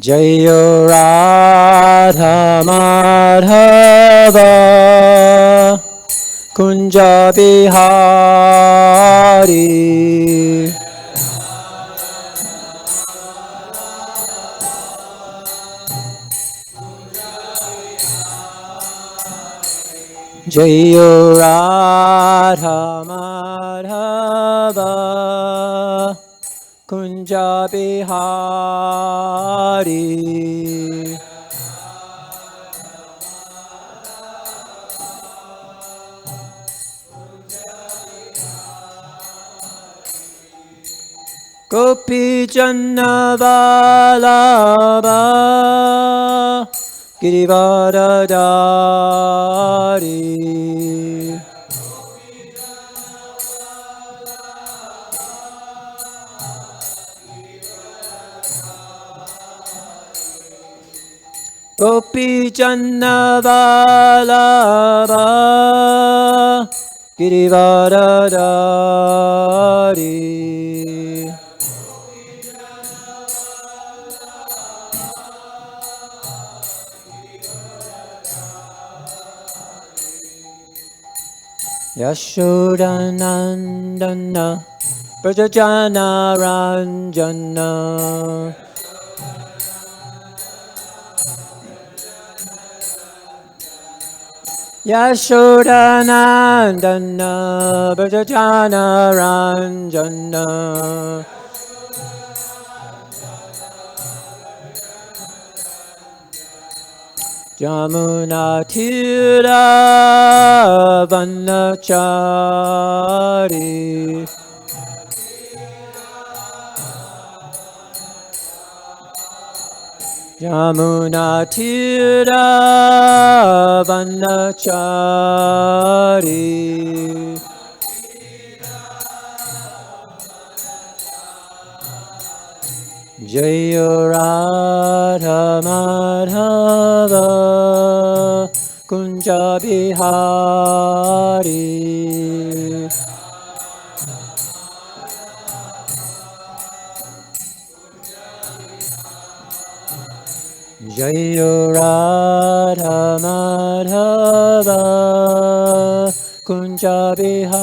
Jayo Radha Madhava Kunja Bihari Jayo Radha Madhava Kunja Bihari Gopi Janna Vallabha Girivardhari Gopi Janna Vallabha Girivardhari Yashodanandana Brajajana Ranjana Yashodanandana Brajajana Ranjana Jamuna Tira Vanachari Jamuna Tira Vanachari Jaya Radha Madhava Kunja Bihari Jaya Radha Madhava Kunja Bihari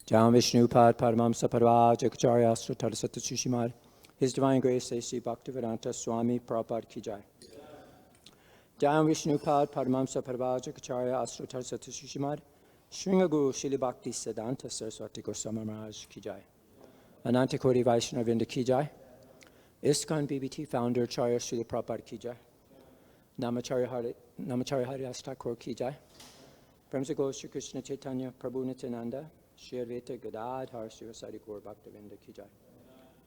Jam Vishnupad Paramamsa Parvaja Kacharya Sratara Satachishimad His Divine Grace A.C. Bhaktivedanta Swami Prabhupada Ki Jai. Jam Vishnupad Paramamsa Parvaja Kacharya Sratara Satachishimad Shringa Guru Shili Bhakti Siddhanta Saraswati Goswami Maharaj Ki Jai. Ananta Koti Vaishnavinda Ki Jai. ISKCON BBT Founder Acharya Srila Prabhupada Ki Jai. Namacharya Haridas Thakur Ki Jai. Premsa Goswami Shri Kṛṣṇa Chaitanya Prabhu Nityananda Shri Advaita Gadadhar Srivasadi Gaur Bhaktivinda Ki Jai.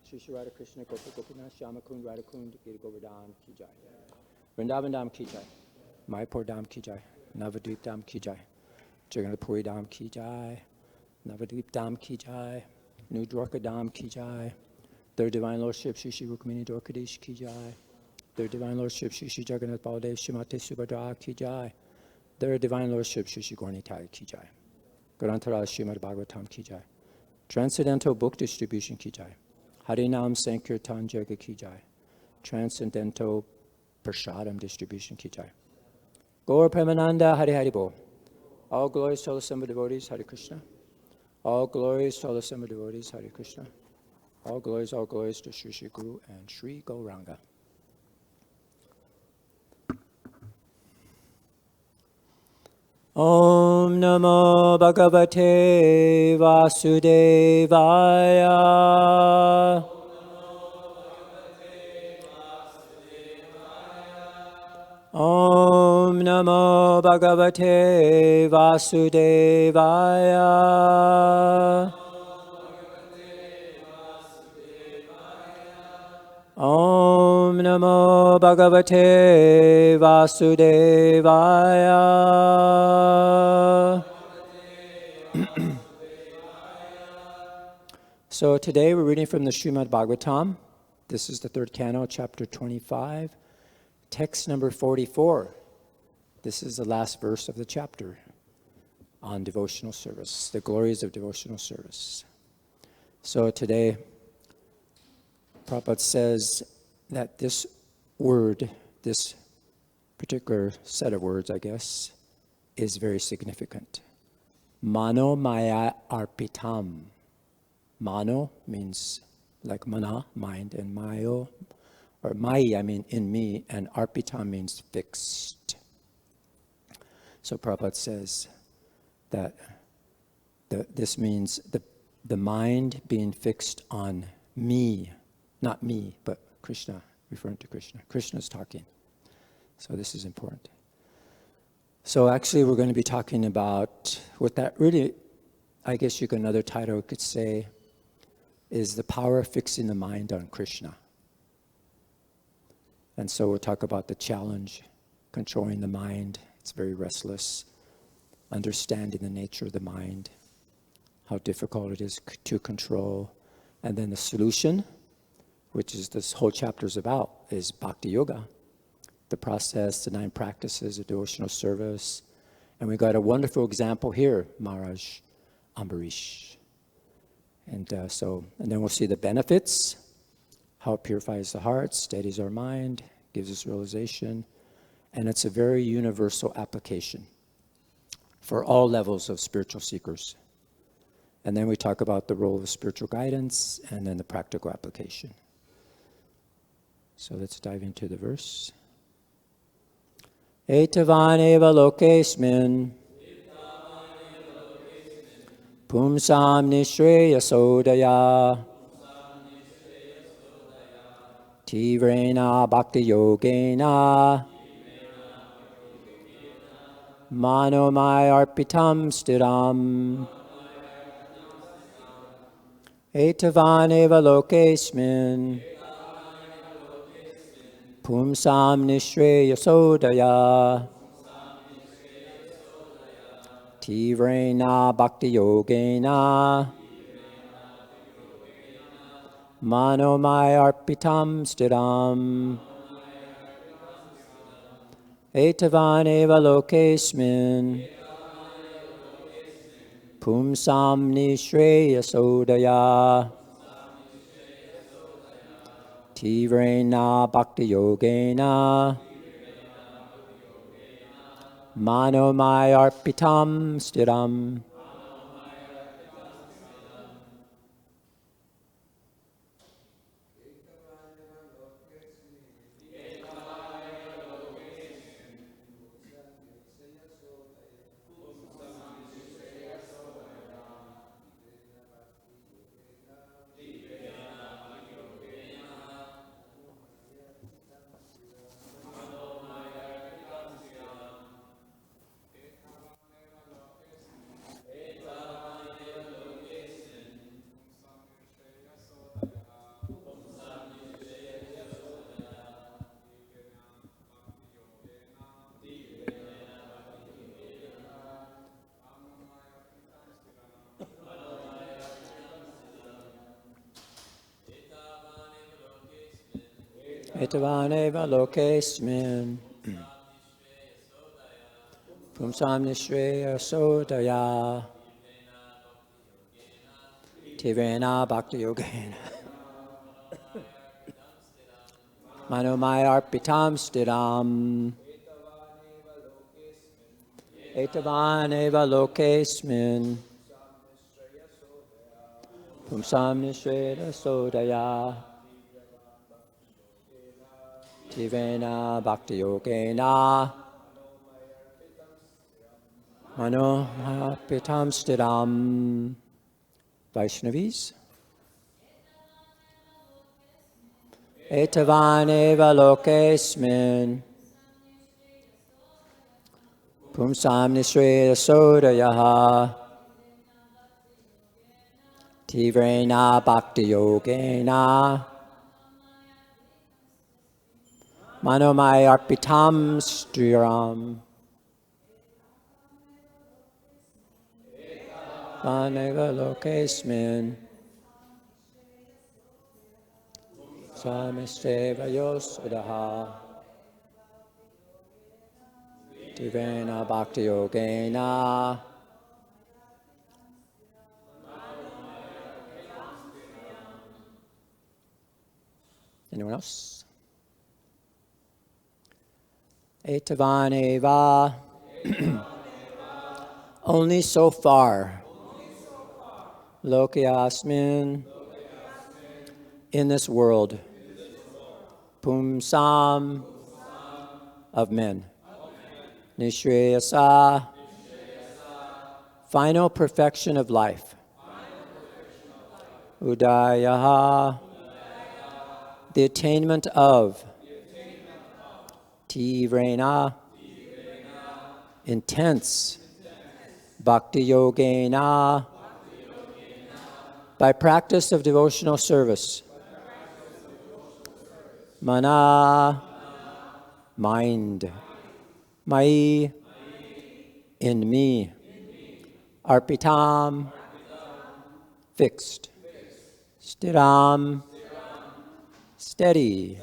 Shri Shri Radha Krishna Gopa Gopinath Shyamakund Radhakund Giri Govardhan Ki Jai. Vrindavan Dham Ki Jai. Mayapur Dham Ki Jai. Navadvip Dham Ki Jai. Jagannath-puri Dham Ki Jai. Navadvip Dham Ki Jai. New Dwarka Dham Ki Jai. Their Divine Lordship Shri Shri Rukmini Dwarkadesh Ki Jai. Their Divine Lordship Shri Shri Jagannath Baladev Shrimati Subhadra Ki Jai. Their Divine Lordship Shri Shri Gaura Ki Jai. Grantaraj Srimad Bhagavatam Ki Jai. Transcendental Book Distribution Ki Jai. Harinam Sankirtan Jaga Ki Jai. Transcendental Prashadam Distribution Ki Jai. Gaur Premananda Hari Hari Bol. All glories to all assembled devotees, Hare Krishna. All glories to all assembled devotees, Hare Krishna. All glories to Sri Sri Guru and Sri Gauranga. Om Namo Bhagavate Vasudevaya. Om Namo Bhagavate Vasudevaya. Om Namo Bhagavate Vasudevaya. So today we're reading from the Srimad Bhagavatam. This is the third canto, chapter 25, text number 44. This is the last verse of the chapter on devotional service, the glories of devotional service. So today, Prabhupada says that this word, this particular set of words, I guess, is very significant. Mano, mayy, arpitam. Mano means like mana, mind, and mayo, or mayy, I mean in me, and arpitam means fixed. So Prabhupada says that this means the mind being fixed on me, not me, but Kṛṣṇa, referring to Kṛṣṇa. Kṛṣṇa is talking. So this is important. So actually we're going to be talking about what that really, I guess another title could say, is the power of fixing the mind on Kṛṣṇa. And so we'll talk about the challenge, controlling the mind. It's very restless. Understanding the nature of the mind, how difficult it is to control. And then the solution, which is this whole chapter is about, is bhakti-yoga. The process, the 9 practices of devotional service. And we got a wonderful example here, Maharaj Ambarīṣa. And then we'll see the benefits, how it purifies the heart, steadies our mind, gives us realization. And it's a very universal application for all levels of spiritual seekers. And then we talk about the role of spiritual guidance and then the practical application. So let's dive into the verse. Etāvān eva loke smin, puṁsāṁ niḥśreyasodayaḥ, tīvreṇa bhakti-yogena, Mano, mayy, arpitam, sthiram. Etāvān eva loke smin, puṁsāṁ niḥśreyasodayaḥ, tīvreṇa bhakti-yogena, Mano, mayy, arpitam, sthiram. Etāvān eva loke smin, puṁsāṁ niḥśreyasodayaḥ, tīvreṇa bhakti-yogena, Mano, mayy, arpitam, sthiram. Etāvān eva loke smin, puṁsāṁ niḥśreyasodayaḥ, tīvreṇa bhakti-yogena, Mano, mayy, arpitam, sthiram. Etāvān eva loke smin, puṁsāṁ niḥśreyasodayaḥ, tīvreṇa bhakti-yogena, Mano, mayy, arpitam, sthiram. Vaishnavis. Etāvān eva loke smin, puṁsāṁ niḥśreyasodayaḥ, tīvreṇa bhakti-yogena, Mano, mayy, arpitam, sthiram. Etāvān eva loke smin, puṁsāṁ niḥśreyasodayaḥ, tīvreṇa bhakti-yogena. Anyone else? Etāvān eva. Only so far. Loke asmin. In this world. Puṁsāṁ. Of men. Niḥśreyasa. Final perfection of life. Udayaḥ. The attainment of. Tīvreṇa. Intense. Bhakti-yogena. By practice of devotional service. Manaḥ. Mind. Mayi. In me. Arpitam. Fixed. Sthiram. Steady.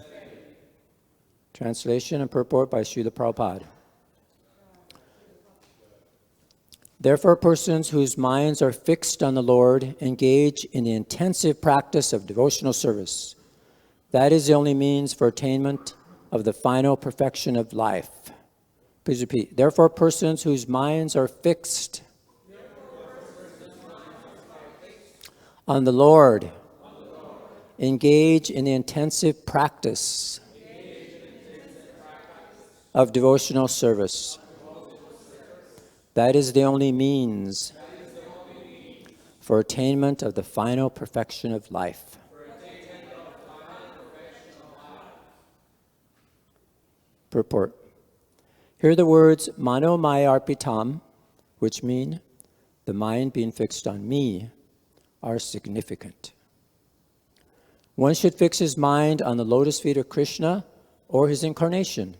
Translation and purport by Srila Prabhupada. Therefore, persons whose minds are fixed on the Lord engage in the intensive practice of devotional service. That is the only means for attainment of the final perfection of life. Please repeat. Therefore, persons whose minds are fixed on the Lord engage in the intensive practice of devotional service. That is the only means for attainment of the final perfection of life. Purport. Here the words Mano, mayy, arpitam, which mean the mind being fixed on me, are significant. One should fix his mind on the lotus feet of Kṛṣṇa or his incarnation.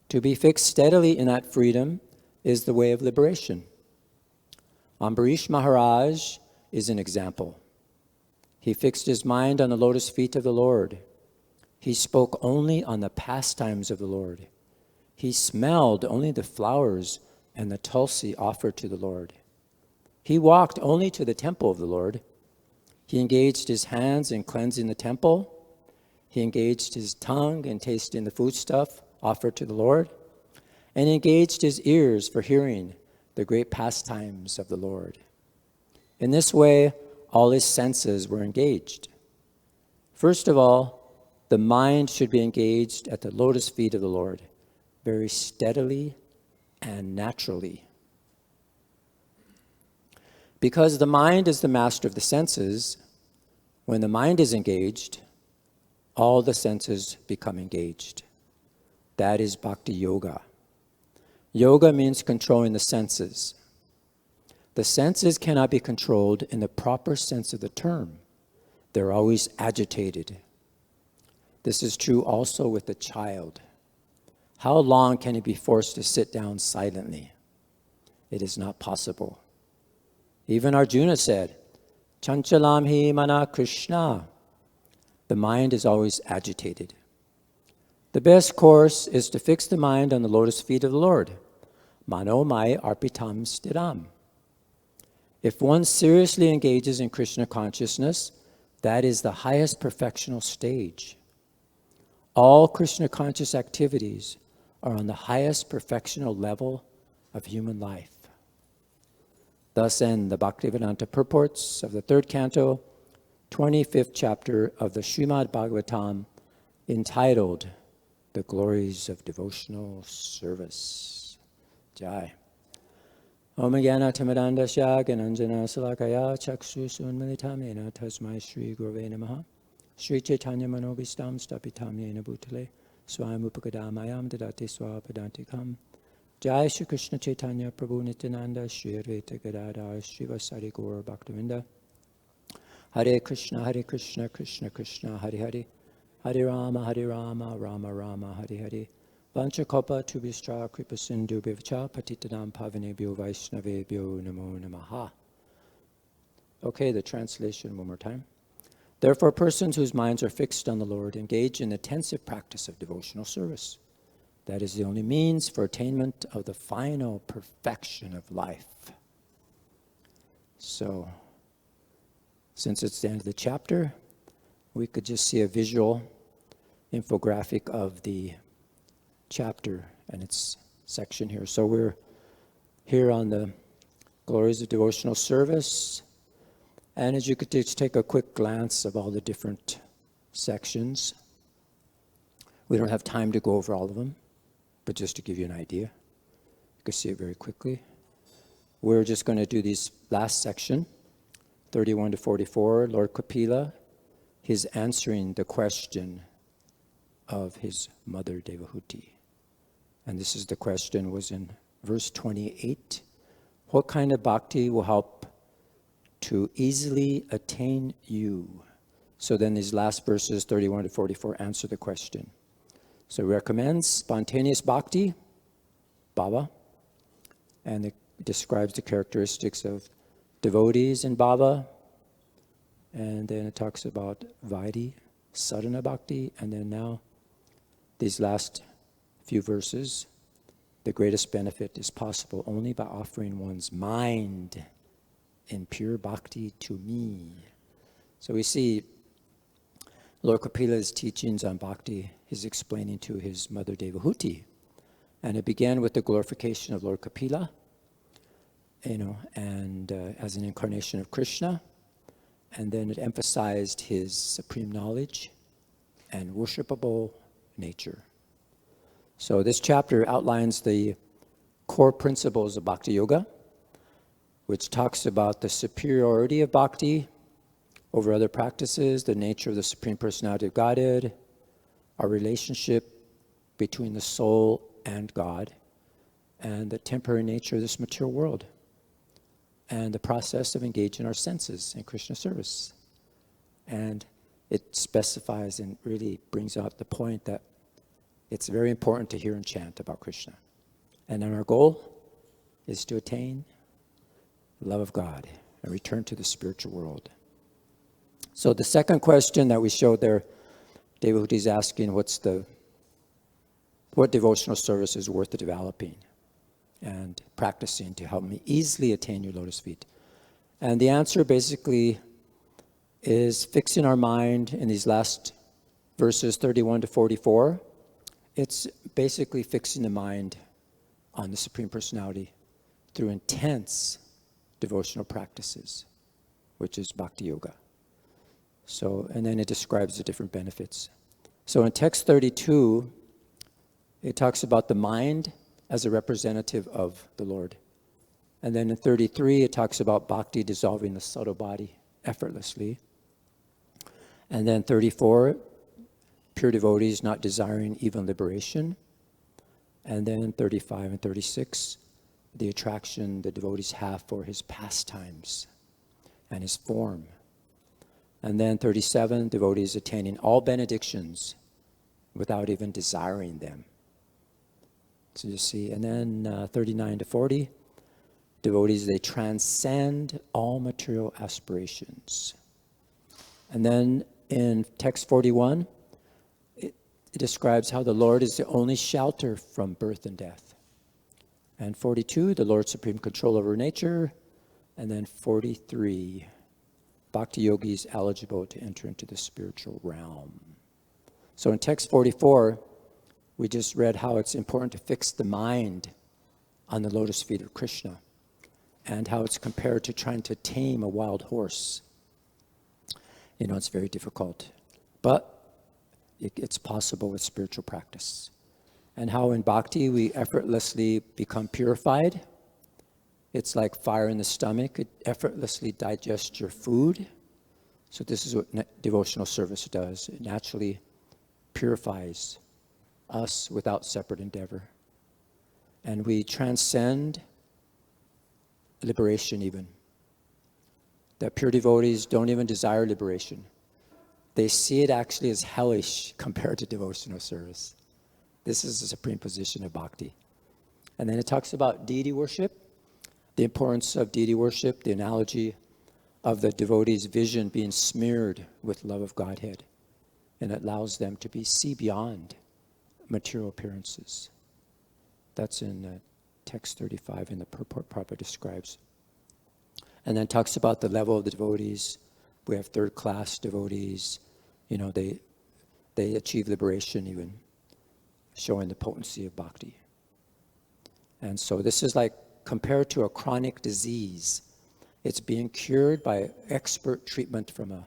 To be fixed steadily in that freedom is the way of liberation. Ambarīṣa Mahārāja is an example. He fixed his mind on the lotus feet of the Lord. He spoke only on the pastimes of the Lord. He smelled only the flowers and the tulasī offered to the Lord. He walked only to the temple of the Lord. He engaged his hands in cleansing the temple. He engaged his tongue in tasting the foodstuff offered to the Lord, and engaged his ears for hearing the great pastimes of the Lord. In this way, all his senses were engaged. First of all, the mind should be engaged at the lotus feet of the Lord, very steadily and naturally. Because the mind is the master of the senses, when the mind is engaged, all the senses become engaged. That is bhakti-yoga. Yoga means controlling the senses. The senses cannot be controlled in the proper sense of the term. They're always agitated. This is true also with the child. How long can he be forced to sit down silently? It is not possible. Even Arjuna said, Chanchalam hi mana Kṛṣṇa. The mind is always agitated. The best course is to fix the mind on the lotus feet of the Lord. Mano, mayy, arpitam, sthiram. If one seriously engages in Kṛṣṇa consciousness, that is the highest perfectional stage. All Kṛṣṇa conscious activities are on the highest perfectional level of human life. Thus end the Bhaktivedanta purports of the 3rd canto, 25th chapter of the Srimad Bhagavatam, entitled The Glories of Devotional Service. Jai. Om Jnana Timirandasya Gyananjana Salakaya Chakshusha Unmilitam Yena Tasmai Shri Gurave Namaha Shri Chaitanya Manobhistam Stapitam Yena Bhutale Swayam Upakadamayam Dadati Swapadantikam Jai Shri Kṛṣṇa Chaitanya Prabhu Nityananda Shri Advaita Gadadhar Shri Vasari Gaura Bhaktavinda Hare Kṛṣṇa Krishna Krishna Hare Hare Hare Rama Rama Rama Hare Hare Vanchakopa Tubhistra Kripa Sindhu Bhivcha Patitanam Pavanebhyo Vaishnavebhyo Namo Namaha. Okay, the translation one more time. Therefore, persons whose minds are fixed on the Lord engage in intensive practice of devotional service. That is the only means for attainment of the final perfection of life. So, since it's the end of the chapter, we could just see a visual infographic of the chapter and its section here. So we're here on the glories of devotional service. And as you could just take a quick glance of all the different sections. We don't have time to go over all of them, but just to give you an idea, you can see it very quickly. We're just going to do these last section, 31 to 44, Lord Kapila, his answering the question of his mother Devahuti. And this is the question, was in verse 28. What kind of bhakti will help to easily attain you? So then these last verses, 31 to 44, answer the question. So it recommends spontaneous bhakti, bhava, and it describes the characteristics of devotees in bhava, and then it talks about vaidhi, sadhana bhakti, and then now these last few verses, the greatest benefit is possible only by offering one's mind in pure bhakti to me. So we see Lord Kapila's teachings on bhakti, he's explaining to his mother Devahuti. And it began with the glorification of Lord Kapila, and as an incarnation of Kṛṣṇa. And then it emphasized his supreme knowledge and worshipable nature. So this chapter outlines the core principles of bhakti-yoga, which talks about the superiority of bhakti over other practices, the nature of the Supreme Personality of Godhead, our relationship between the soul and God, and the temporary nature of this material world, and the process of engaging our senses in Krishna service. And it specifies and really brings out the point that it's very important to hear and chant about Krishna. And then our goal is to attain the love of God and return to the spiritual world. So the second question that we showed there, Devahuti is asking, what devotional service is worth developing and practicing to help me easily attain your lotus feet? And the answer basically is fixing our mind in these last verses 31 to 44. It's basically fixing the mind on the Supreme Personality through intense devotional practices, which is bhakti-yoga. So, and then it describes the different benefits. So in text 32, it talks about the mind as a representative of the Lord. And then in 33, it talks about bhakti dissolving the subtle body effortlessly. And then 34, pure devotees not desiring even liberation. And then 35 and 36, the attraction the devotees have for his pastimes and his form. And then 37, devotees attaining all benedictions without even desiring them. So you see, and then 39 to 40, devotees, they transcend all material aspirations. And then in text 41, it describes how the Lord is the only shelter from birth and death. And 42, the Lord's supreme control over nature. And then 43, bhakti yogis eligible to enter into the spiritual realm. So in text 44, we just read how it's important to fix the mind on the lotus feet of Kṛṣṇa, and how it's compared to trying to tame a wild horse. It's very difficult, but it's possible with spiritual practice. And how in bhakti we effortlessly become purified. It's like fire in the stomach. It effortlessly digests your food. So this is what devotional service does. It naturally purifies us without separate endeavor. And we transcend liberation even. That pure devotees don't even desire liberation. They see it actually as hellish compared to devotional service. This is the supreme position of bhakti. And then it talks about deity worship, the importance of deity worship, the analogy of the devotee's vision being smeared with love of Godhead. And it allows them to see beyond material appearances. That's in text 35 in the purport Prabhupada describes. And then talks about the level of the devotees. We have third-class devotees. They achieve liberation even, showing the potency of bhakti. And so this is like compared to a chronic disease. It's being cured by expert treatment from an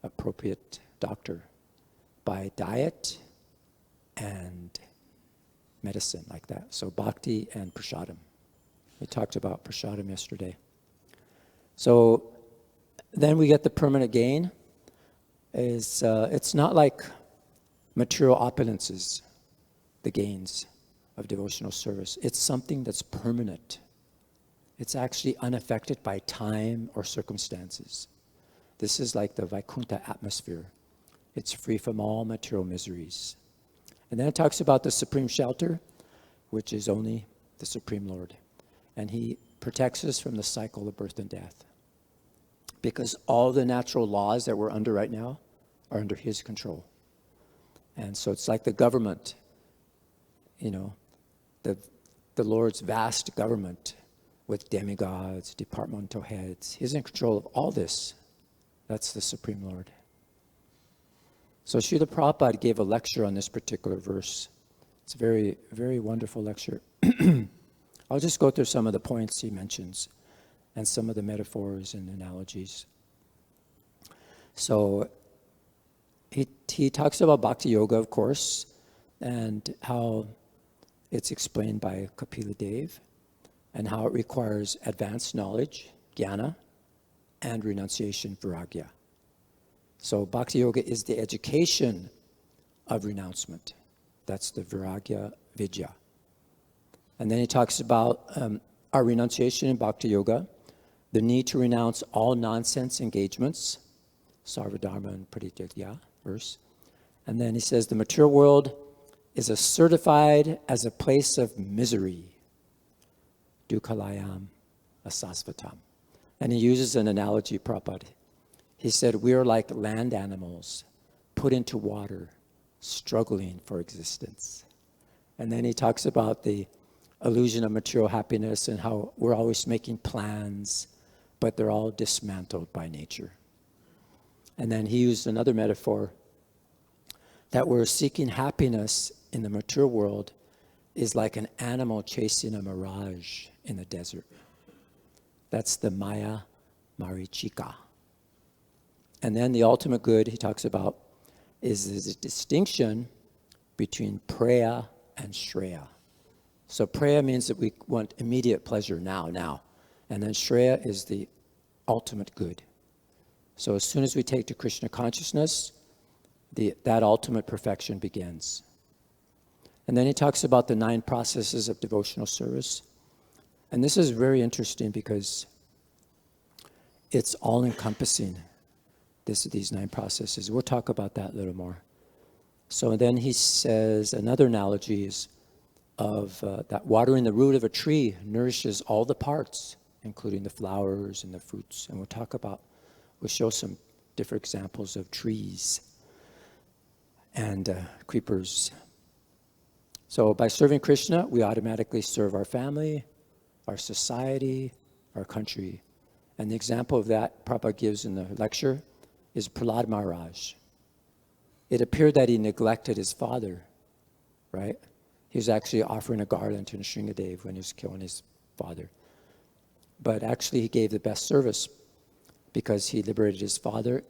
appropriate doctor, by diet and medicine like that. So bhakti and prasadam. We talked about prasadam yesterday. So then we get the permanent gain. It's not like material opulences, the gains of devotional service. It's something that's permanent. It's actually unaffected by time or circumstances. This is like the Vaikuntha atmosphere. It's free from all material miseries. And then it talks about the supreme shelter, which is only the Supreme Lord. And He protects us from the cycle of birth and death. Because all the natural laws that we're under right now are under His control. And so it's like the government, the Lord's vast government with demigods, departmental heads. He's in control of all this. That's the Supreme Lord. So Srila Prabhupada gave a lecture on this particular verse. It's a very, very wonderful lecture. I'll just go through some of the points he mentions and some of the metaphors and analogies. So he talks about bhakti-yoga, of course, and how it's explained by Kapila Dev, and how it requires advanced knowledge, jnana, and renunciation, vairagya. So bhakti-yoga is the education of renouncement. That's the vairagya vidya. And then he talks about our renunciation in bhakti-yoga, the need to renounce all nonsense engagements, sarvadharma and parityaga verse. And then he says the material world is certified as a place of misery, dukhalayam asasvatam. And he uses an analogy, Prabhupada. He said, we are like land animals put into water, struggling for existence. And then he talks about the illusion of material happiness and how we're always making plans, but they're all dismantled by nature. And then he used another metaphor that we're seeking happiness in the material world is like an animal chasing a mirage in the desert. That's the maya marichika. And then the ultimate good he talks about is the distinction between preya and shreya. So preya means that we want immediate pleasure now. And then shreya is the ultimate good. So as soon as we take to Kṛṣṇa consciousness, that ultimate perfection begins. And then he talks about the 9 processes of devotional service. And this is very interesting because it's all-encompassing, these 9 processes. We'll talk about that a little more. So then he says, another analogy is of that watering the root of a tree nourishes all the parts, including the flowers and the fruits. And we'll show some different examples of trees and creepers. So by serving Kṛṣṇa, we automatically serve our family, our society, our country. And the example of that Prabhupada gives in the lecture is Prahlāda Mahārāja. It appeared that he neglected his father, right? He was actually offering a garland to Nrsingadev when he was killing his father. But actually he gave the best service because he liberated his father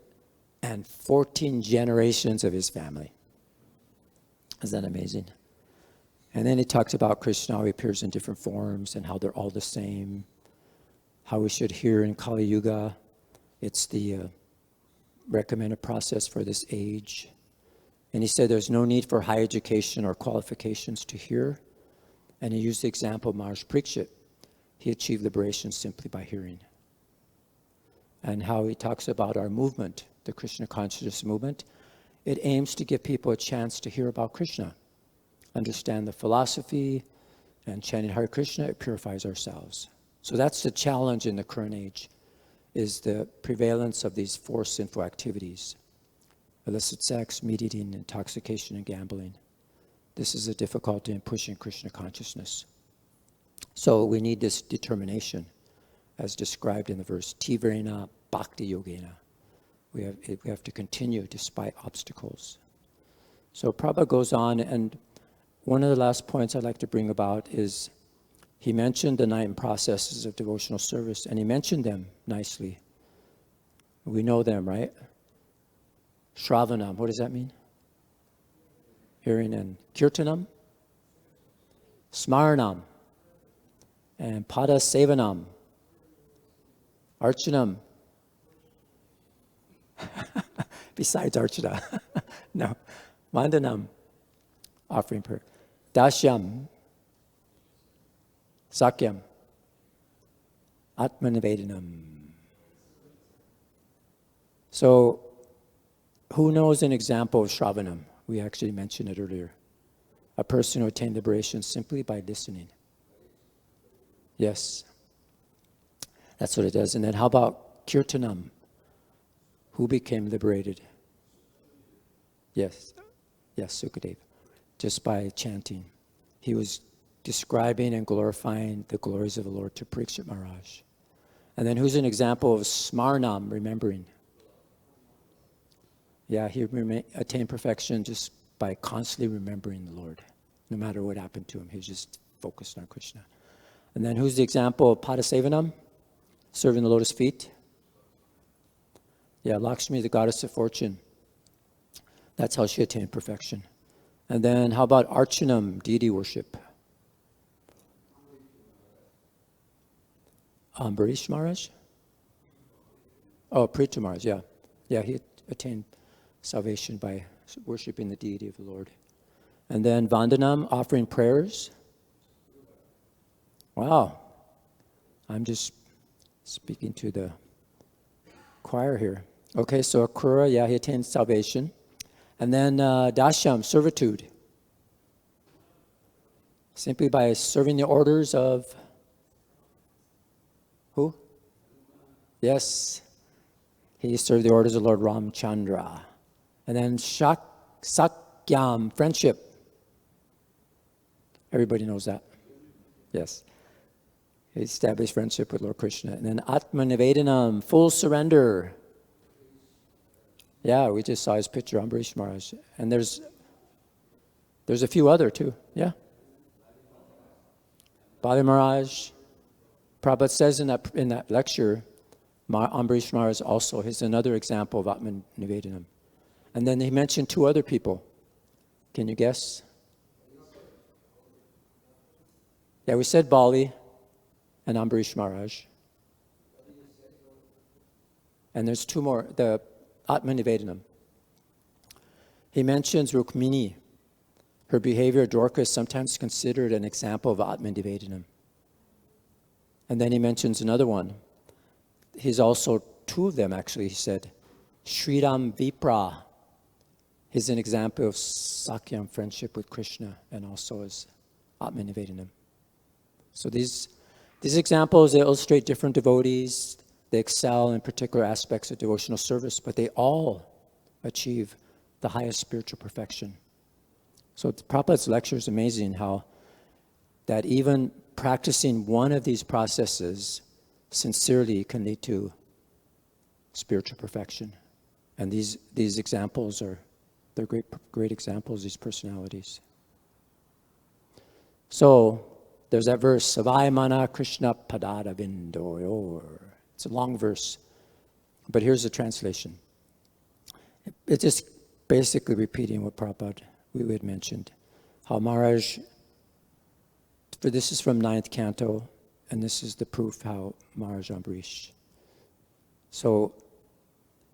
and 14 generations of his family. Isn't that amazing? And then he talks about Kṛṣṇa, how he appears in different forms and how they're all the same. How we should hear in Kali Yuga. It's the recommended process for this age. And he said there's no need for high education or qualifications to hear. And he used the example of Maharaj Parikshit. He achieved liberation simply by hearing. And how he talks about our movement, the Kṛṣṇa consciousness movement. It aims to give people a chance to hear about Kṛṣṇa, understand the philosophy, and chanting Hare Krishna, it purifies ourselves. So that's the challenge in the current age, is the prevalence of these 4 sinful activities. Illicit sex, meat eating, intoxication, and gambling. This is a difficulty in pushing Kṛṣṇa consciousness. So we need this determination as described in the verse, tīvreṇa bhakti-yogena. We have to continue despite obstacles. So Prabhupada goes on, and one of the last points I'd like to bring about is he mentioned the 9 processes of devotional service, and he mentioned them nicely. We know them, right? Shravanam, what does that mean? Hearing. And kirtanam, smaranam, and pada sevanam, archanam. Besides archana. No. Vandanam, offering prayer. Dashyam, sakyam, atmanivedanam. So, who knows an example of Shravanam? We actually mentioned it earlier. A person who attained liberation simply by listening. Yes. That's what it does. And then how about Kirtanam? Who became liberated? Yes. Yes, Sukadeva. Just by chanting. He was describing and glorifying the glories of the Lord to Kṛṣṇa Mahārāja. And then who's an example of Smaranam, remembering? Yeah, he attained perfection just by constantly remembering the Lord. No matter what happened to him, he was just focused on Kṛṣṇa. And then who's the example of Padasevanam? Serving the lotus feet? Yeah, Lakshmi, the goddess of fortune. That's how she attained perfection. And then how about Archanam, deity worship? Ambarīṣa Mahārāja? Oh, Prita Mahārāja, yeah. Yeah, he attained salvation by worshiping the deity of the Lord. And then Vandanam, offering prayers. Wow. I'm just speaking to the choir here. Okay, so Akrura, yeah, he attained salvation. And then Dashyam, servitude. Simply by serving the orders of who? Yes. He served the orders of Lord Ramchandra. And then Sakyam, friendship. Everybody knows that. Yes. He established friendship with Lord Kṛṣṇa. And then Atmanivedanam, full surrender. Yeah, we just saw his picture, Ambarīṣa Mahārāja. And there's a few other too. Yeah. Bali Maharaj. Prabhupada says in that lecture, Ambarīṣa Mahārāja also is another example of Atmanivedanam. And then he mentioned 2 other people. Can you guess? Yeah, we said Bali and Ambarīṣa Mahārāja. And there's 2 more, the Atmanivedanam. He mentions Rukmini. Her behavior, Dwarka, is sometimes considered an example of Atmanivedanam. And then he mentions another one. He's also 2 of them, actually, he said. Sridham Vipra is an example of Sakyam, friendship with Kṛṣṇa, and also as Atmanivedanam. So these examples, they illustrate different devotees. They excel in particular aspects of devotional service, but they all achieve the highest spiritual perfection. So Prabhupada's lecture is amazing how that even practicing one of these processes sincerely can lead to spiritual perfection. And these examples they're great examples, these personalities. So there's that verse, Savai Mana Kṛṣṇa Padada Vindoyor. It's a long verse, but here's the translation. It's just basically repeating what Prabhupada we had mentioned. How Maharaj, for this is from 9th canto, and this is the proof how Maharaj Ambarīṣa. So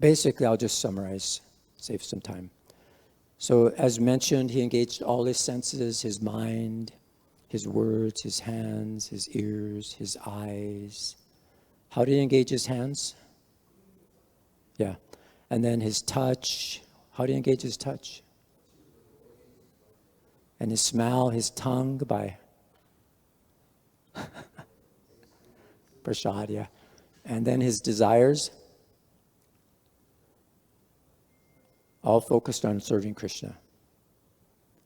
basically, I'll just summarize, save some time. So as mentioned, he engaged all his senses, his mind, his words, his hands, his ears, his eyes. How did he engage his hands? Yeah. And then his touch. How did he engage his touch? And his smell, his tongue by prasad, yeah. And then his desires, all focused on serving Kṛṣṇa.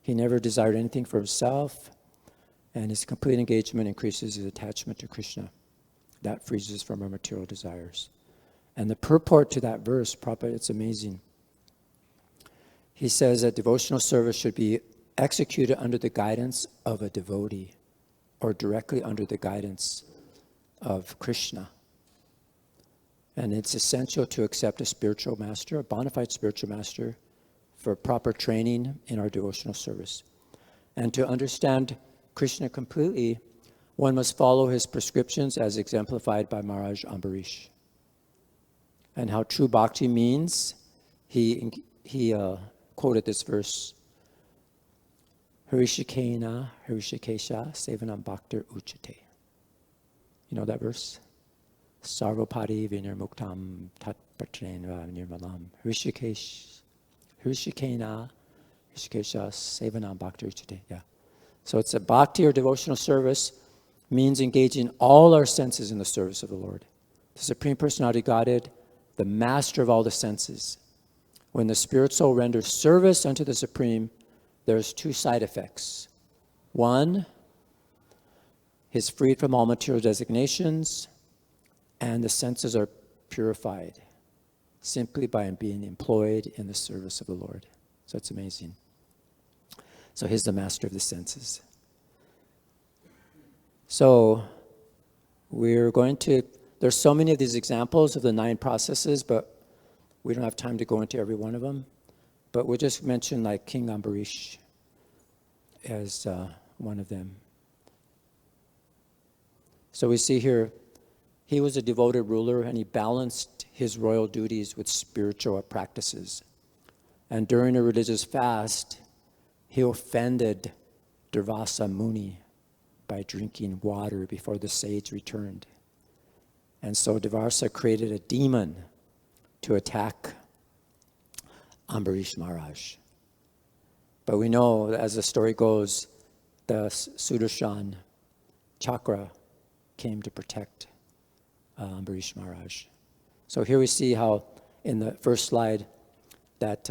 He never desired anything for himself. And his complete engagement increases his attachment to Kṛṣṇa. That frees us from our material desires. And the purport to that verse, Prabhupada, it's amazing. He says that devotional service should be executed under the guidance of a devotee or directly under the guidance of Kṛṣṇa. And it's essential to accept a spiritual master, a bona fide spiritual master, for proper training in our devotional service. And to understand Kṛṣṇa completely, one must follow his prescriptions as exemplified by Mahārāja Ambarīṣa. And how true bhakti means, he quoted this verse, Hrishikena, Hrishikesha, Sevanam Bhaktir Uchate. You know that verse? Sarvapadi vinirmuktam tatpatrenva nirmalam. Hrishikena, Hrishikesha, Sevanam Bhaktir Uchate. Yeah. So it's a bhakti or devotional service means engaging all our senses in the service of the Lord. The Supreme Personality Godhead, the master of all the senses. When the spirit soul renders service unto the Supreme, there's two side effects. One, he's freed from all material designations, and the senses are purified simply by being employed in the service of the Lord. So it's amazing. So he's the master of the senses. So there's so many of these examples of the 9 processes, but we don't have time to go into every one of them. But we'll just mention like King Ambarīṣa as one of them. So we see here, he was a devoted ruler and he balanced his royal duties with spiritual practices. And during a religious fast, he offended Durvasa Muni by drinking water before the sage returned. And so Durvasa created a demon to attack Ambarīṣa Mahārāja. But we know, as the story goes, the Sudarshan chakra came to protect Ambarīṣa Mahārāja. So here we see how, in the first slide, that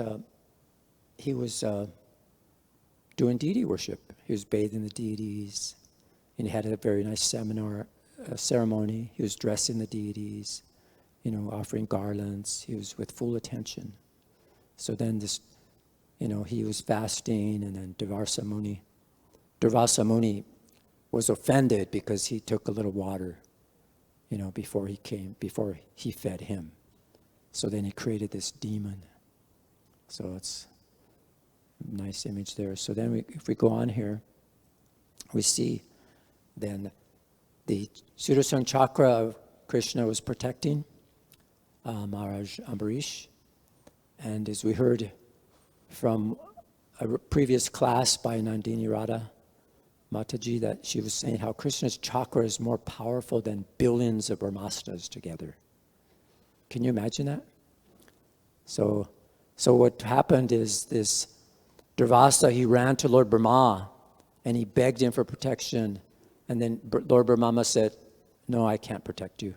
he was doing deity worship. He was bathing the deities, and he had a very nice ceremony. He was dressing the deities, offering garlands. He was with full attention. So then he was fasting, and then Durvasa Muni was offended because he took a little water, before he fed him. So then he created this demon. So it's a nice image there. So then if we go on here, we see then the Sudarshan chakra of Kṛṣṇa was protecting Mahārāja Ambarīṣa. And as we heard from a previous class by Nandini Radha Mataji, that she was saying how Kṛṣṇa's chakra is more powerful than billions of brahmastas together. Can you imagine that? So what happened is this Durvasa, he ran to Lord Brahma and he begged him for protection. And then Lord Brahma said, no, I can't protect you.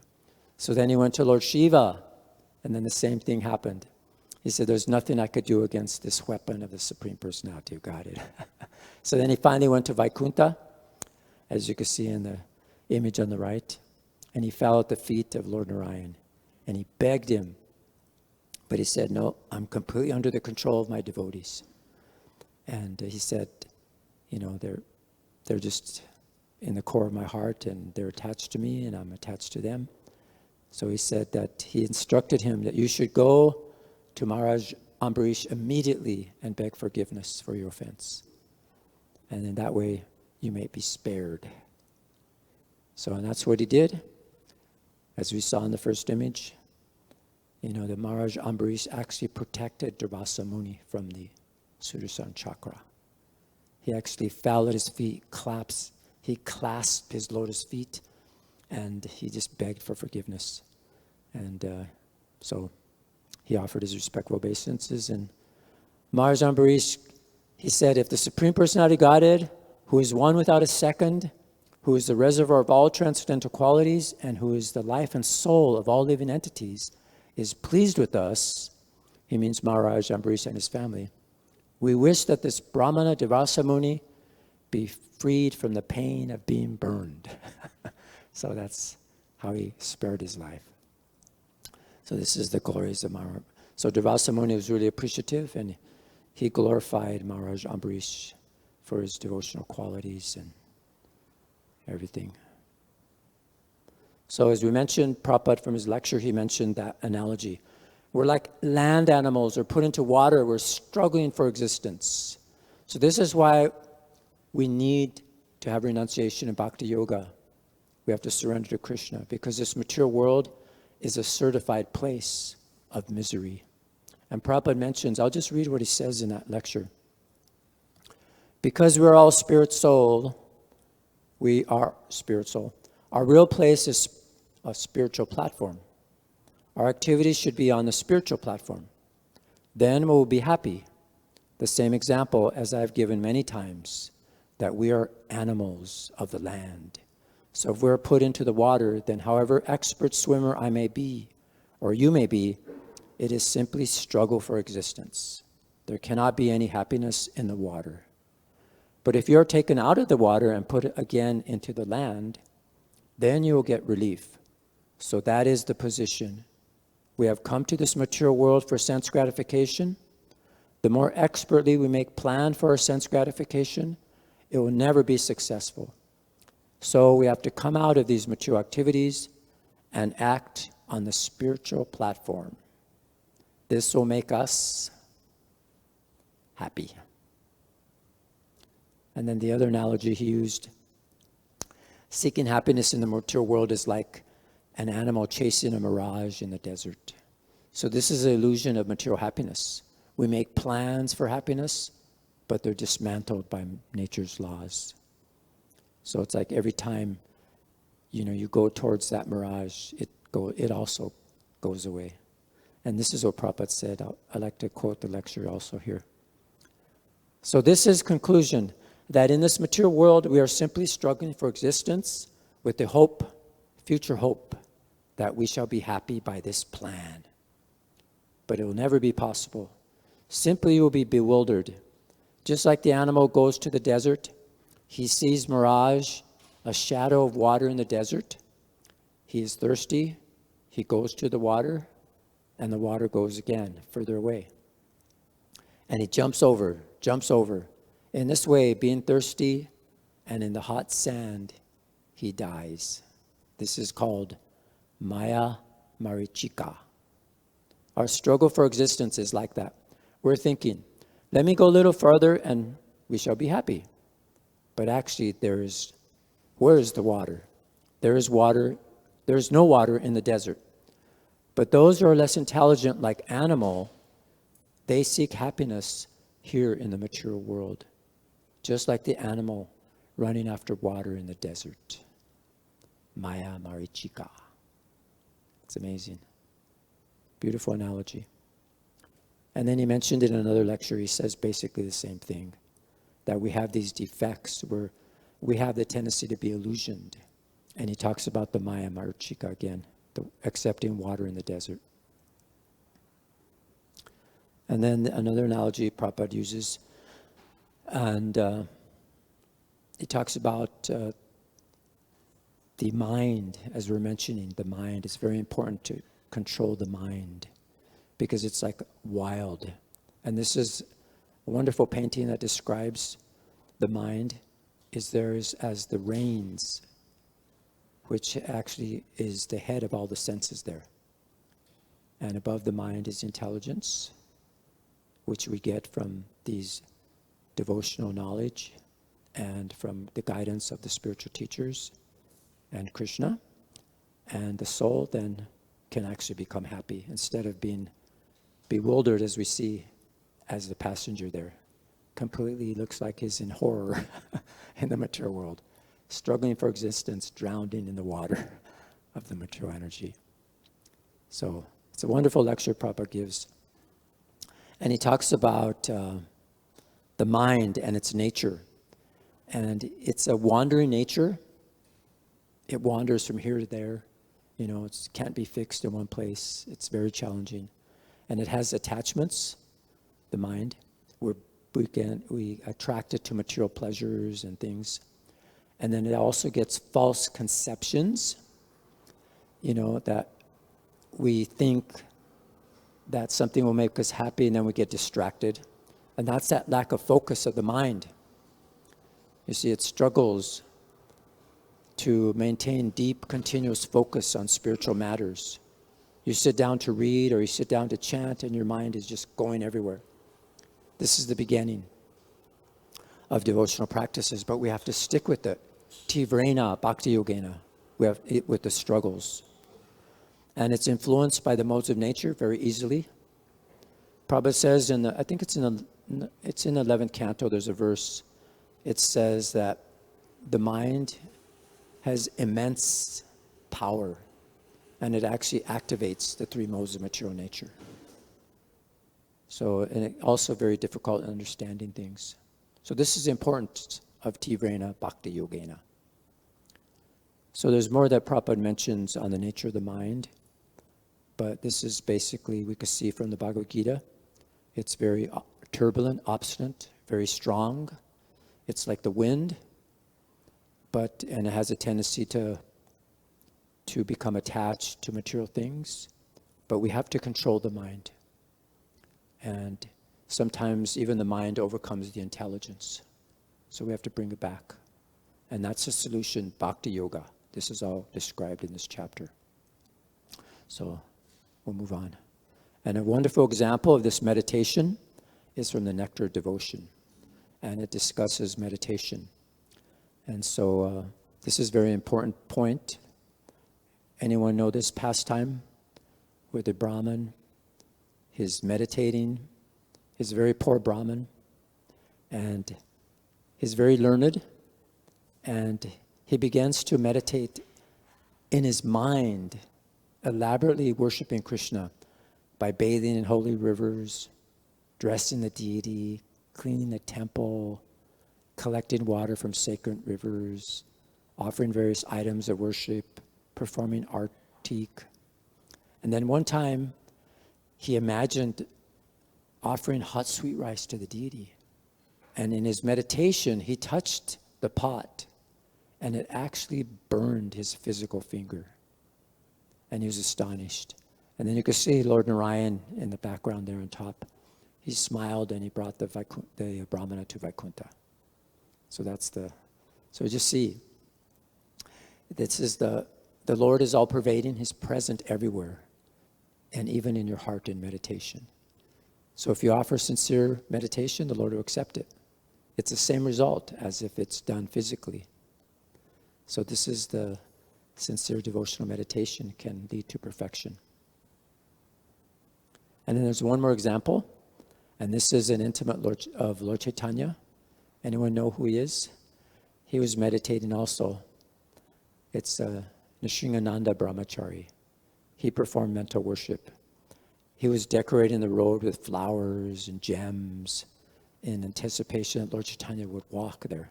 So then he went to Lord Shiva, and then the same thing happened. He said, there's nothing I could do against this weapon of the Supreme Personality of Godhead. So then he finally went to Vaikuntha, as you can see in the image on the right, and he fell at the feet of Lord Narayan, and he begged him. But he said, no, I'm completely under the control of my devotees. And he said, they're just in the core of my heart, and they're attached to me, and I'm attached to them. So he said that he instructed him that you should go to Mahārāja Ambarīṣa immediately and beg forgiveness for your offense. And in that way, you may be spared. And that's what he did. As we saw in the first image, the Mahārāja Ambarīṣa actually protected Durvasa Muni from the Sudarshan chakra. He actually fell at his feet, he clasped his lotus feet, and he just begged for forgiveness. And so he offered his respectful obeisances. And Mahārāja Ambarīṣa, he said, if the Supreme Personality Godhead, who is one without a second, who is the reservoir of all transcendental qualities, and who is the life and soul of all living entities, is pleased with us, he means Mahārāja Ambarīṣa and his family, we wish that this Brahmana Durvasa Muni be freed from the pain of being burned. So that's how he spared his life. So this is the glories of Maharaj. So Durvasa Muni was really appreciative, and he glorified Maharaj Ambarīṣa for his devotional qualities and everything. So as we mentioned, Prabhupada from his lecture, he mentioned that analogy. We're like land animals or put into water, we're struggling for existence. So this is why we need to have renunciation in bhakti-yoga. We have to surrender to Kṛṣṇa, because this material world is a certified place of misery. And Prabhupada mentions, I'll just read what he says in that lecture. Because we're all spirit soul, we are spirit soul. Our real place is a spiritual platform. Our activities should be on the spiritual platform. Then we'll be happy. The same example as I've given many times, that we are animals of the land. So if we're put into the water, then however expert swimmer I may be, or you may be, it is simply struggle for existence. There cannot be any happiness in the water. But if you're taken out of the water and put again into the land, then you will get relief. So that is the position. We have come to this material world for sense gratification. The more expertly we make plan for our sense gratification, it will never be successful. So we have to come out of these material activities and act on the spiritual platform. This will make us happy. And then the other analogy he used, seeking happiness in the material world is like an animal chasing a mirage in the desert. So this is an illusion of material happiness. We make plans for happiness, but they're dismantled by nature's laws. So it's like every time, you go towards that mirage, it also goes away. And this is what Prabhupada said. I like to quote the lecture also here. So this is conclusion, that in this material world, we are simply struggling for existence with the hope, future hope, that we shall be happy by this plan. But it will never be possible. Simply you will be bewildered. Just like the animal goes to the desert, he sees mirage, a shadow of water in the desert. He is thirsty. He goes to the water, and the water goes again, further away. And he jumps over. In this way, being thirsty and in the hot sand, he dies. This is called maya marichika. Our struggle for existence is like that. We're thinking, let me go a little further and we shall be happy. But actually, where is the water? There is water. There is no water in the desert. But those who are less intelligent, like animal, they seek happiness here in the material world, just like the animal running after water in the desert. Maya marichika. It's amazing. Beautiful analogy. And then he mentioned it in another lecture. He says basically the same thing, that we have these defects where we have the tendency to be illusioned. And he talks about the maya marichika again, the accepting water in the desert. And then another analogy Prabhupada uses, and he talks about the mind, as we're mentioning, the mind. It's very important to control the mind because it's like wild. And this is a wonderful painting that describes the mind as the reins, which actually is the head of all the senses there. And above the mind is intelligence, which we get from these devotional knowledge and from the guidance of the spiritual teachers and Kṛṣṇa. And the soul then can actually become happy instead of being bewildered, as we see as the passenger there. Completely looks like he's in horror in the material world, struggling for existence, drowning in the water of the material energy. So it's a wonderful lecture Prabhupada gives. And he talks about the mind and its nature. And it's a wandering nature. It wanders from here to there. It can't be fixed in one place. It's very challenging. And it has attachments, the mind. We're we attract it to material pleasures and things. And then it also gets false conceptions, that we think that something will make us happy, and then we get distracted. And that's that lack of focus of the mind. You see, it struggles to maintain deep, continuous focus on spiritual matters. You sit down to read or you sit down to chant, and your mind is just going everywhere. This is the beginning of devotional practices, but we have to stick with it. Tīvreṇa, bhakti-yogena, we have it with the struggles. And it's influenced by the modes of nature very easily. Prabhupada says I think it's in the 11th canto, there's a verse. It says that the mind has immense power, and it actually activates the three modes of material nature. So, and it also very difficult in understanding things. So this is the importance of tīvreṇa bhakti-yogena. So there's more that Prabhupada mentions on the nature of the mind, but this is basically, we could see from the Bhagavad Gita, it's very turbulent, obstinate, very strong. It's like the wind, and it has a tendency to become attached to material things, but we have to control the mind. And sometimes even the mind overcomes the intelligence. So we have to bring it back. And that's the solution, bhakti-yoga. This is all described in this chapter. So we'll move on. And a wonderful example of this meditation is from the Nectar of Devotion. And it discusses meditation. And so this is a very important point. Anyone know this pastime where the Brahmin is meditating? He's a very poor Brahmin, and he's very learned, and he begins to meditate in his mind, elaborately worshiping Kṛṣṇa by bathing in holy rivers, dressing the deity, cleaning the temple, collecting water from sacred rivers, offering various items of worship, performing arpitam. And then one time, he imagined offering hot sweet rice to the deity. And in his meditation, he touched the pot, and it actually burned his physical finger. And he was astonished. And then you could see Lord Narayan in the background there on top. He smiled, and he brought the Brahmana to Vaikuntha. So just see, this is the Lord is all pervading. He's present everywhere, and even in your heart in meditation. So if you offer sincere meditation, the Lord will accept it. It's the same result as if it's done physically. So this is the sincere devotional meditation can lead to perfection. And then there's one more example, and this is an intimate of Lord Chaitanya. Anyone know who he is? He was meditating also. It's Niḥśreyananda Brahmachari. He performed mental worship. He was decorating the road with flowers and gems in anticipation that Lord Chaitanya would walk there.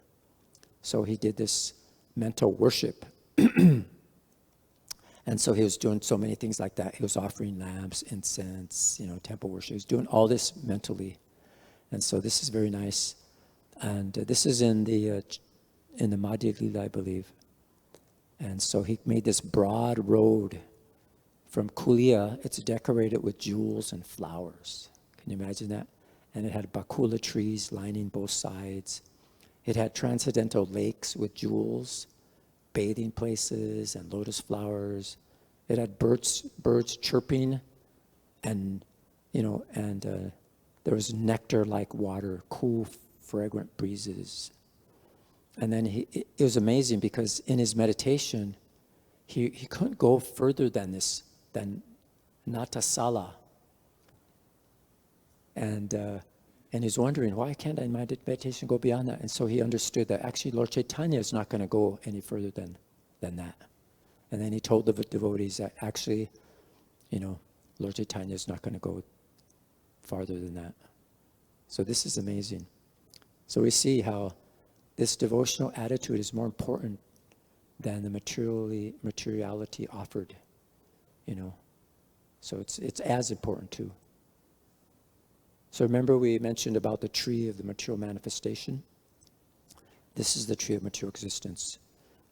So he did this mental worship. And so he was doing so many things like that. He was offering lamps, incense, temple worship. He was doing all this mentally. And so this is very nice. And this is in the Madhya Lila, I believe. And so he made this broad road from Kulia. It's decorated with jewels and flowers. Can you imagine that? And it had bakula trees lining both sides. It had transcendental lakes with jewels, bathing places, and lotus flowers. It had birds chirping, and there was nectar-like water, cool, fragrant breezes. And then it was amazing because in his meditation, he couldn't go further than Natasala. And he's wondering, why can't I, my meditation go beyond that? And so he understood that actually Lord Chaitanya is not going to go any further than that. And then he told the devotees that actually, Lord Chaitanya is not going to go farther than that. So this is amazing. So we see how this devotional attitude is more important than the materiality offered, So it's as important too. So remember we mentioned about the tree of the material manifestation? This is the tree of material existence.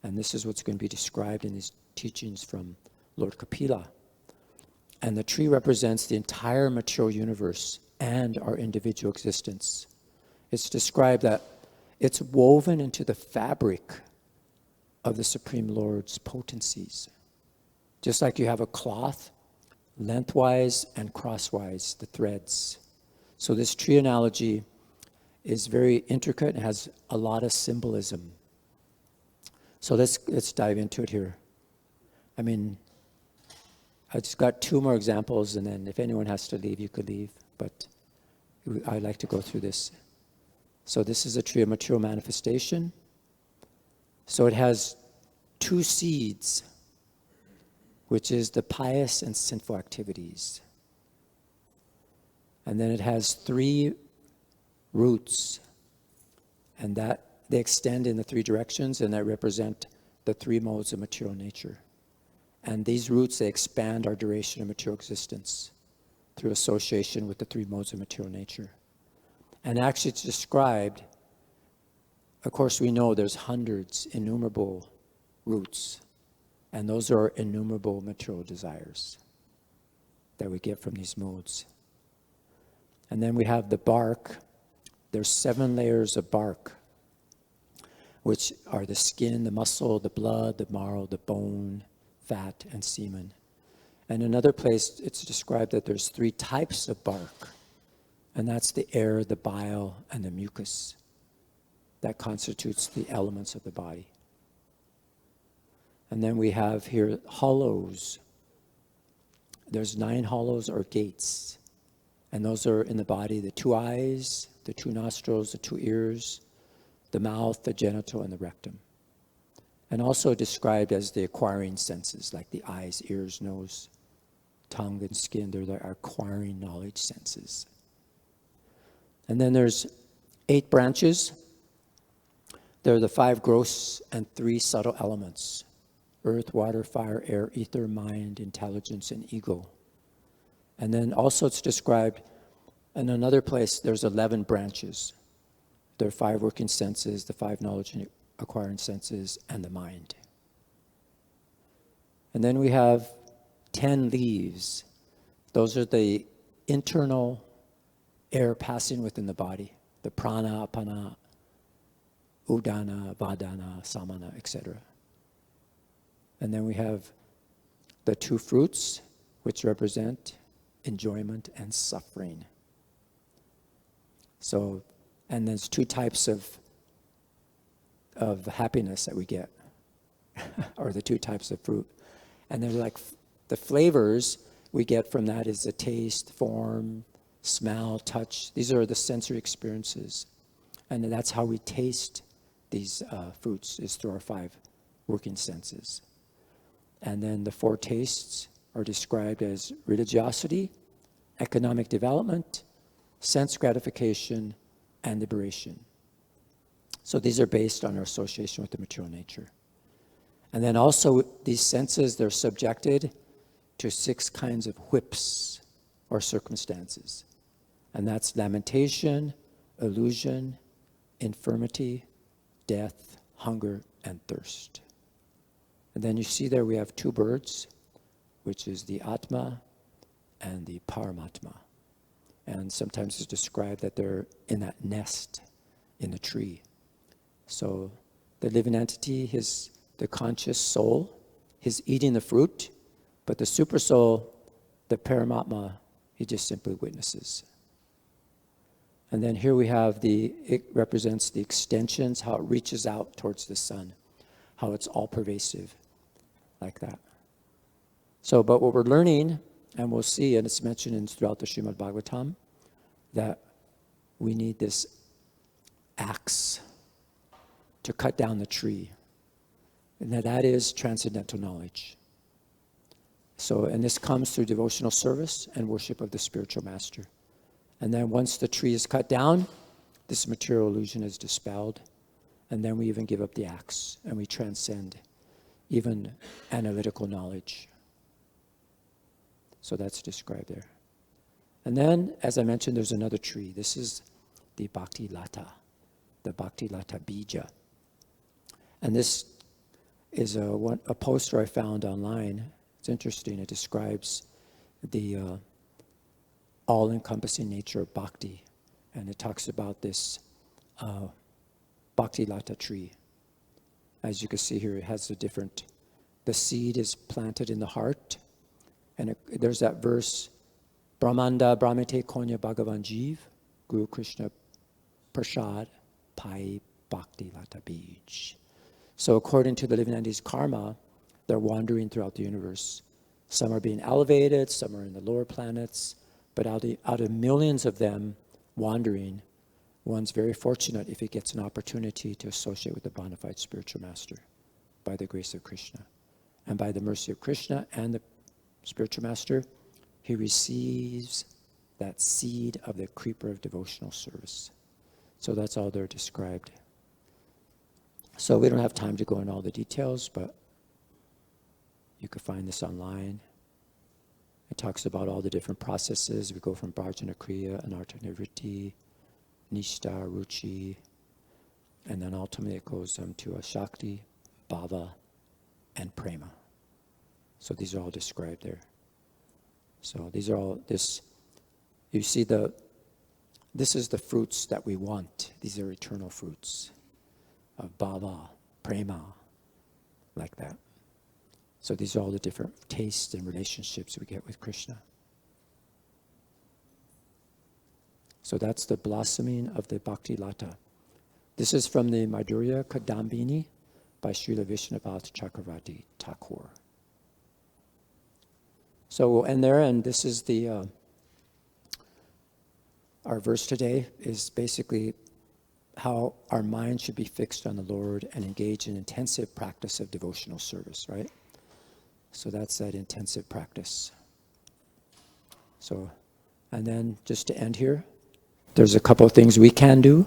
And this is what's going to be described in these teachings from Lord Kapila. And the tree represents the entire material universe and our individual existence. It's described that it's woven into the fabric of the Supreme Lord's potencies. Just like you have a cloth, lengthwise and crosswise, the threads. So this tree analogy is very intricate and has a lot of symbolism. So let's dive into it here. I mean, I just got 2 more examples, and then if anyone has to leave, you could leave. But I'd like to go through this. So this is a tree of material manifestation. So it has 2 seeds, which is the pious and sinful activities. And then it has 3 roots, and that they extend in the 3 directions, and that represent the 3 modes of material nature. And these roots, they expand our duration of material existence through association with the 3 modes of material nature. And actually it's described, of course we know there's hundreds, innumerable roots, and those are innumerable material desires that we get from these modes. And then we have the bark. There's 7 layers of bark, which are the skin, the muscle, the blood, the marrow, the bone, fat, and semen. And another place it's described that there's 3 types of bark, and that's the air, the bile, and the mucus. That constitutes the elements of the body. And then we have here hollows. There's 9 hollows or gates, and those are in the body, the 2 eyes, the 2 nostrils, the 2 ears, the mouth, the genital, and the rectum. And also described as the acquiring senses, like the eyes, ears, nose, tongue, and skin. They're the acquiring knowledge senses. And then there's 8 branches. They're the 5 gross and 3 subtle elements: earth, water, fire, air, ether, mind, intelligence, and ego. And then also it's described in another place, there's 11 branches. There are 5 working senses, the 5 knowledge and acquiring senses, and the mind. And then we have 10 leaves. Those are the internal air passing within the body, the prana, apana, udana, vadana, samana, etc. And then we have the 2 fruits, which represent enjoyment and suffering. So, and there's 2 types of happiness that we get, or the 2 types of fruit. And they're like, the flavors we get from that is the taste, form, smell, touch. These are the sensory experiences. And that's how we taste these fruits, is through our 5 working senses. And then the 4 tastes are described as religiosity, economic development, sense gratification, and liberation. So these are based on our association with the material nature. And then also these senses, they're subjected to 6 kinds of whips or circumstances. And that's lamentation, illusion, infirmity, death, hunger, and thirst. And then you see there we have 2 birds, which is the Atma and the Paramatma. And sometimes it's described that they're in that nest in the tree. So the living entity, the conscious soul, he's eating the fruit, but the super soul, the Paramatma, he just simply witnesses. And then here we have it represents the extensions, how it reaches out towards the sun, how it's all pervasive, like that. So, but what we're learning, and we'll see, and it's mentioned throughout the Srimad Bhagavatam, that we need this axe to cut down the tree. And that is transcendental knowledge. So, and this comes through devotional service and worship of the spiritual master. And then once the tree is cut down, this material illusion is dispelled. And then we even give up the axe and we transcend even analytical knowledge. So that's described there. And then, as I mentioned, there's another tree. This is the bhakti-lata, the bhakti-lata bija. And this is a poster I found online. It's interesting. It describes the all-encompassing nature of bhakti. And it talks about this bhakti-lata tree. As you can see here, it has the seed is planted in the heart. And there's that verse, Brahmanda Brahmate Konya Bhagavan Jeev, Guru Kṛṣṇa Prasad, Pai bhakti-lata bij. So according to the living entity's karma, they're wandering throughout the universe. Some are being elevated, some are in the lower planets, but out of millions of them wandering, one's very fortunate if he gets an opportunity to associate with a bona fide spiritual master by the grace of Kṛṣṇa. And by the mercy of Kṛṣṇa and the spiritual master, he receives that seed of the creeper of devotional service. So that's all they're described. So we don't have time to go into all the details, but you can find this online. It talks about all the different processes. We go from Bharjana Kriya, Anartha Nivritti, Nishta, Ruchi, and then ultimately it goes to Shakti, Bhava, and Prema. So these are all described there. So these are all you see this is the fruits that we want. These are eternal fruits of Bhava, Prema, like that. So these are all the different tastes and relationships we get with Kṛṣṇa. So that's the blossoming of the bhakti-lata. This is from the Madhurya Kadambini by Srila Vishnabhat Chakravarti Thakur. So we'll end there, and this is our verse today is basically how our mind should be fixed on the Lord and engage in intensive practice of devotional service, right? So that's that intensive practice. So, and then just to end here, there's a couple of things we can do.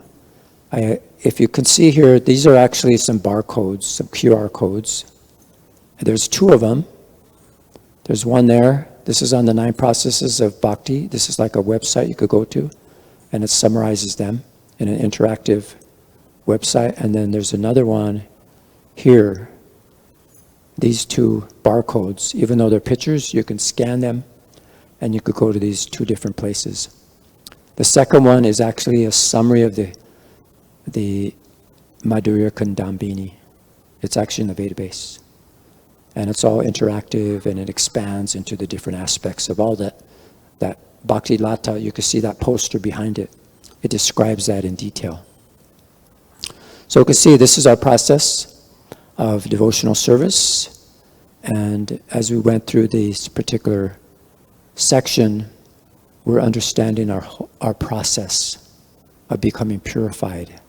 If you can see here, these are actually some barcodes, some QR codes. There's 2 of them. There's one there. This is on the 9 processes of bhakti. This is like a website you could go to, and it summarizes them in an interactive website. And then there's another one here. These 2 barcodes, even though they're pictures, you can scan them, and you could go to these 2 different places. The second one is actually a summary of the Madhurya Kadambini. It's actually in the database. And it's all interactive, and it expands into the different aspects of all that bhakti-lata. You can see that poster behind it. It describes that in detail. So you can see this is our process of devotional service. And as we went through this particular section, we're understanding our process of becoming purified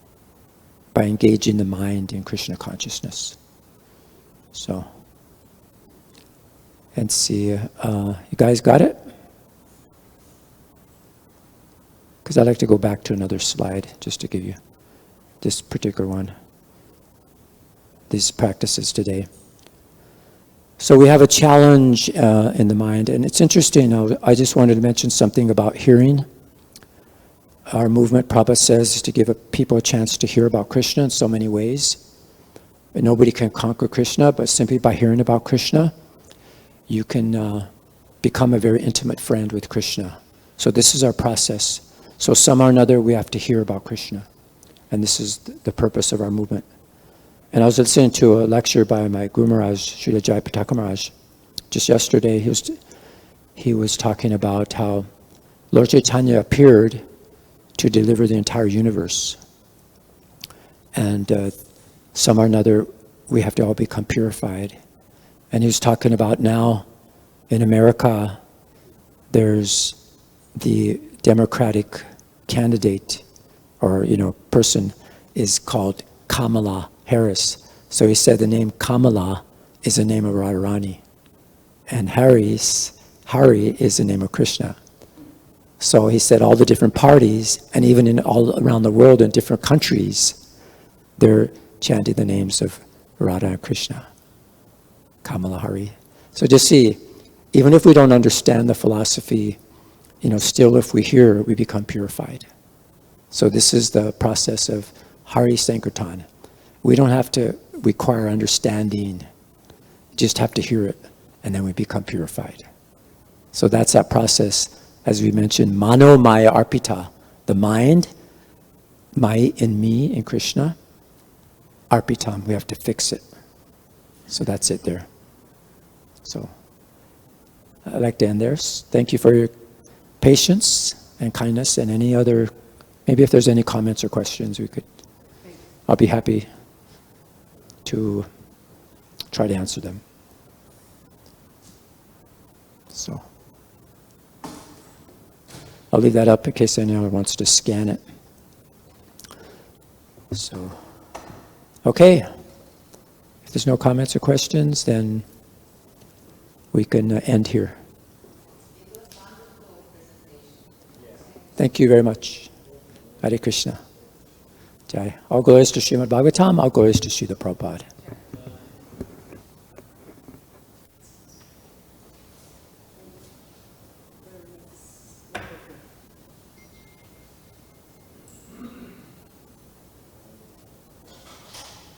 by engaging the mind in Kṛṣṇa consciousness. So, and see, you guys got it? Because I'd like to go back to another slide just to give you this particular one, these practices today. So we have a challenge in the mind, and it's interesting. I just wanted to mention something about hearing. Our movement, Prabhupada says, is to give people a chance to hear about Kṛṣṇa in so many ways. And nobody can conquer Kṛṣṇa, but simply by hearing about Kṛṣṇa, you can become a very intimate friend with Kṛṣṇa. So this is our process. So somehow or another, we have to hear about Kṛṣṇa. And this is the purpose of our movement. And I was listening to a lecture by my Guru Maharaj, Srila Jayapataka Maharaj, just yesterday. He was talking about how Lord Chaitanya appeared to deliver the entire universe. And somehow or another, we have to all become purified. And he was talking about now in America, there's the Democratic candidate or person is called Kamala Harris. So he said the name Kamala is the name of Radharani, and Hari is the name of Kṛṣṇa. So he said all the different parties, and even in all around the world in different countries, they're chanting the names of Radha and Kṛṣṇa, Kamala Hari. So just see, even if we don't understand the philosophy still if we hear, we become purified. So this is the process of Hari Sankirtan. We don't have to require understanding, just have to hear it, and then we become purified. So that's that process, as we mentioned, Mano, mayy, arpitam. The mind, mayy in me, in Kṛṣṇa, arpitam, we have to fix it. So that's it there. So I'd like to end there. Thank you for your patience and kindness, and any other, maybe if there's any comments or questions, I'll be happy to try to answer them. So I'll leave that up in case anyone wants to scan it. So, okay. If there's no comments or questions, then we can end here. Thank you very much. Hare Krishna. Jai. All glories to Srimad Bhagavatam, all glories to Srila Prabhupada.